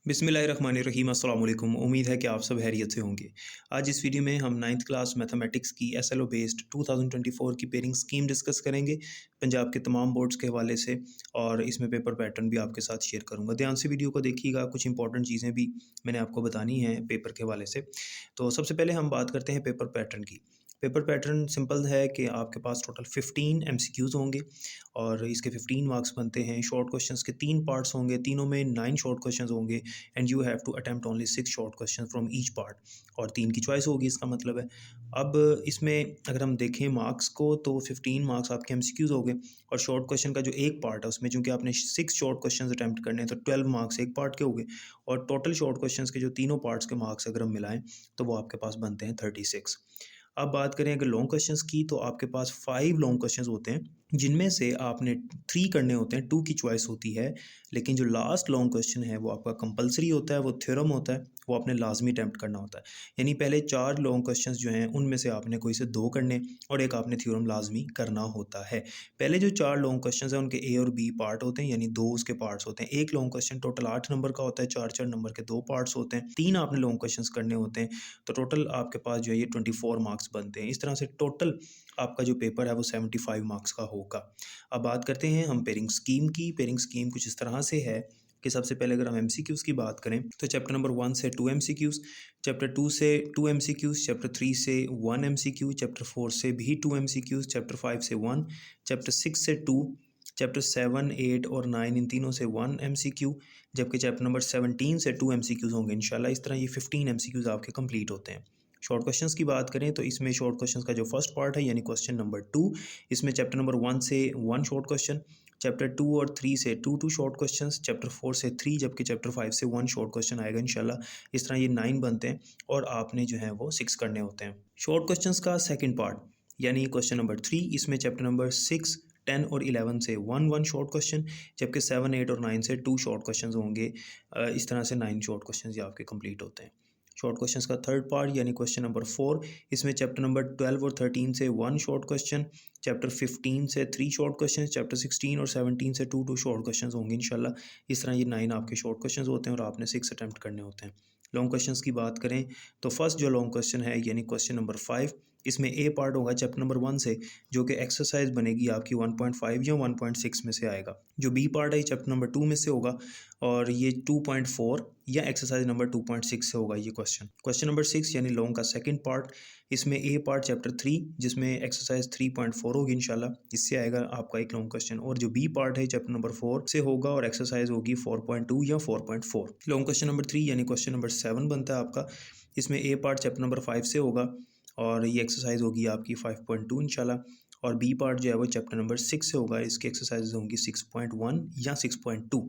बिस्मिल्लाहिर्रहमानिर्रहीम अस्सलाम वालेकुम। उम्मीद है कि आप सब खैरियत से होंगे। आज इस वीडियो में हम 9th क्लास मैथमेटिक्स की एसएलओ बेस्ड 2024 की पेयरिंग स्कीम डिस्कस करेंगे पंजाब के तमाम बोर्ड्स के हवाले से, और इसमें पेपर पैटर्न भी आपके साथ शेयर करूंगा। ध्यान से वीडियो को देखिएगा, कुछ इंपॉर्टेंट चीज़ें भी मैंने आपको बतानी हैं पेपर के हवाले से। तो सबसे पहले हम बात करते हैं पेपर पैटर्न की। पेपर पैटर्न सिंपल है कि आपके पास टोटल 15 एमसीक्यूज़ होंगे और इसके 15 मार्क्स बनते हैं। शॉर्ट क्वेश्चंस के 3 पार्ट्स होंगे, तीनों में 9 शॉर्ट क्वेश्चंस होंगे and you have to attempt only 6 short question from each part, और 3 की चॉइस होगी, इसका मतलब है। अब इसमें अगर हम देखें मार्क्स को तो 15 मार्क्स आपके एमसीक्यूज़ हो गए, और शॉर्ट क्वेश्चन का जो एक पार्ट है उसमें चूँकि आपने 6 शॉर्ट क्वेश्चन अटैम्प्ट करने हैं तो 12 मार्क्स एक पार्ट के हो गए, और टोटल शॉर्ट क्वेश्चन के जो तीनों पार्ट्स के मार्क्स अगर हम मिलाएं तो वो आपके पास बनते हैं 36। अब बात करें अगर लॉन्ग क्वेश्चंस की, तो आपके पास 5 लॉन्ग क्वेश्चंस होते हैं जिनमें से आपने 3 करने होते हैं, 2 की चॉइस होती है। लेकिन जो लास्ट लॉन्ग क्वेश्चन है वो आपका कंपलसरी होता है, वो थ्योरम होता है, वो आपने लाजमी अटैम्प्ट करना होता है। यानी पहले 4 लॉन्ग क्वेश्चंस जो हैं उनमें से आपने कोई से 2 करने और एक आपने थ्योरम लाजमी करना होता है। पहले जो 4 लॉन्ग क्वेश्चंस हैं उनके ए और बी पार्ट होते हैं, यानी 2 उसके पार्ट्स होते हैं। एक लॉन्ग क्वेश्चन टोटल 8 नंबर का होता है, 4-4 नंबर के 2 पार्ट्स होते हैं। 3 आपने लॉन्ग क्वेश्चंस करने होते हैं, तो टोटल आपके पास जो है ये 24 मार्क्स बनते हैं। इस तरह से टोटल आपका जो पेपर है वो 75 मार्क्स का होगा। अब बात करते हैं हम पेयरिंग स्कीम की। पेयरिंग स्कीम कुछ इस तरह से है कि सबसे पहले अगर हम एमसीक्यूज़ की बात करें तो चैप्टर नंबर 1 से 2 एमसीक्यूज़, चैप्टर 2 से 2 एमसीक्यूज़, चैप्टर 3 से 1 एमसीक्यू, चैप्टर 4 से भी 2 एमसीक्यूज़, चैप्टर 5 से 1, चैप्टर 6 से 2, चैप्टर 7, 8 और 9 इन तीनों से 1 एमसीक्यू, जबकि चैप्टर नंबर 17 से 2 एमसीक्यूज़ होंगे इंशाल्लाह। इस तरह ये 15 एमसीक्यूज़ आपके कंप्लीट होते हैं। शॉर्ट क्वेश्चंस की बात करें तो इसमें शॉर्ट क्वेश्चंस का जो फर्स्ट पार्ट है यानी क्वेश्चन नंबर 2, इसमें चैप्टर नंबर 1 से 1 शॉर्ट क्वेश्चन, चैप्टर 2 और 3 से 2 शॉर्ट क्वेश्चंस, चैप्टर 4 से 3, जबकि चैप्टर 5 से 1 शॉर्ट क्वेश्चन आएगा इंशाल्लाह। इस तरह ये 9 बनते हैं और आपने जो है वो 6 करने होते हैं। शॉर्ट क्वेश्चंस का सेकंड पार्ट यानी क्वेश्चन नंबर 3, इसमें चैप्टर नंबर 6, 10 और 11 से 1 शॉर्ट क्वेश्चन, जबकि 7, 8 और 9 से 2 शॉर्ट क्वेश्चन होंगे। इस तरह से 9 शॉर्ट क्वेश्चन ये आपके कंप्लीट होते हैं। शॉर्ट क्वेश्चंस का थर्ड पार्ट यानी क्वेश्चन नंबर 4, इसमें चैप्टर नंबर 12 और 13 से 1 शॉर्ट क्वेश्चन, चैप्टर 15 से 3 शॉर्ट क्वेश्चन, चैप्टर 16 और 17 से 2 शॉर्ट क्वेश्चन होंगे इंशाल्लाह। इस तरह ये 9 आपके शॉर्ट क्वेश्चन होते हैं और आपने 6 अटैम्प्ट करने होते हैं। लॉन्ग क्वेश्चंस की बात करें तो फर्स्ट जो लॉन्ग क्वेश्चन है यानी क्वेश्चन नंबर 5, इसमें ए पार्ट होगा चैप्टर नंबर 1 से, जो कि एक्सरसाइज बनेगी आपकी 1.5 या 1.6 में से आएगा। जो बी पार्ट है चैप्टर नंबर 2 में से होगा और ये 2.4 या एक्सरसाइज नंबर 2.6 से होगा ये क्वेश्चन। क्वेश्चन नंबर 6 यानी लॉन्ग का सेकंड पार्ट, इसमें ए पार्ट चैप्टर 3 जिसमें एक्सरसाइज 3.4 होगी इंशाल्लाह, इससे आएगा आपका एक लॉन्ग क्वेश्चन। और जो बी पार्ट है चैप्टर नंबर 4 से होगा और एक्सरसाइज होगी 4.2 या 4.4। लॉन्ग क्वेश्चन नंबर 3 यानी क्वेश्चन नंबर 7 बनता है आपका, इसमें ए पार्ट चैप्टर नंबर 5 से होगा और ये एक्सरसाइज होगी आपकी 5.2 इंशाल्लाह, और बी पार्ट जो है वो चैप्टर नंबर 6 से होगा, इसकी एक्सरसाइज होंगी 6.1 या 6.2।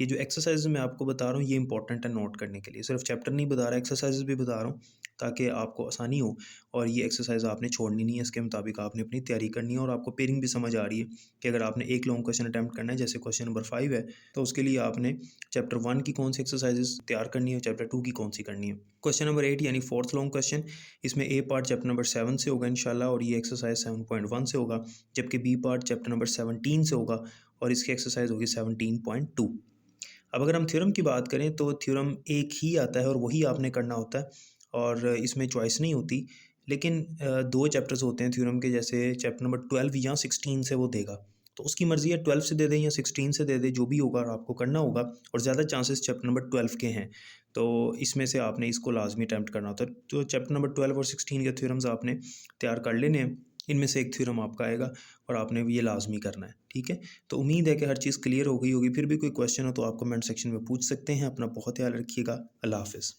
ये जो एक्सरसाइज मैं आपको बता रहा हूँ ये इंपॉर्टेंट है नोट करने के लिए, सिर्फ चैप्टर नहीं बता रहा, एक्सरसाइज भी बता रहा हूँ ताकि आपको आसानी हो। और ये एक्सरसाइज आपने छोड़नी नहीं है, इसके मुताबिक आपने अपनी तैयारी करनी है। और आपको पेयरिंग भी समझ आ रही है कि अगर आपने एक लॉन्ग क्वेश्चन अटैम्प्ट करना है जैसे क्वेश्चन नंबर 5 है, तो उसके लिए आपने चैप्टर 1 की कौन सी एक्सरसाइजेस तैयार करनी है, चैप्टर 2 की कौन सी करनी है। क्वेश्चन नंबर 8 यानी फोर्थ लॉन्ग क्वेश्चन, इसमें ए पार्ट चैप्टर नंबर 7 से होगा इंशाल्लाह और ये एक्सरसाइज 7.1 से होगा, जबकि बी पार्ट चैप्टर नंबर 17 से होगा और इसकी एक्सरसाइज होगी 17.2। अब अगर हम थ्योरम की बात करें तो थ्योरम एक ही आता है और वही आपने करना होता है और इसमें चॉइस नहीं होती। लेकिन 2 चैप्टर्स होते हैं थ्योरम के, जैसे चैप्टर नंबर 12 या 16 से वो देगा, तो उसकी मर्ज़ी है 12 से दे दें या 16 से दे दें, जो भी होगा आपको करना होगा। और ज़्यादा चांसेस चैप्टर नंबर 12 के हैं, तो इसमें से आपने इसको लाजमी अटैम्प्ट करना होता है। तो चैप्टर नंबर 12 और 16 के थ्योरम्स आपने तैयार कर लेने हैं, इनमें से एक थ्योरम आपका आएगा और आपने ये लाजमी करना है, ठीक है। तो उम्मीद है कि हर चीज़ क्लियर हो गई होगी। फिर भी कोई क्वेश्चन हो तो आप कमेंट सेक्शन में पूछ सकते हैं। अपना बहुत ख्याल रखिएगा। अल्लाह हाफ़िज़।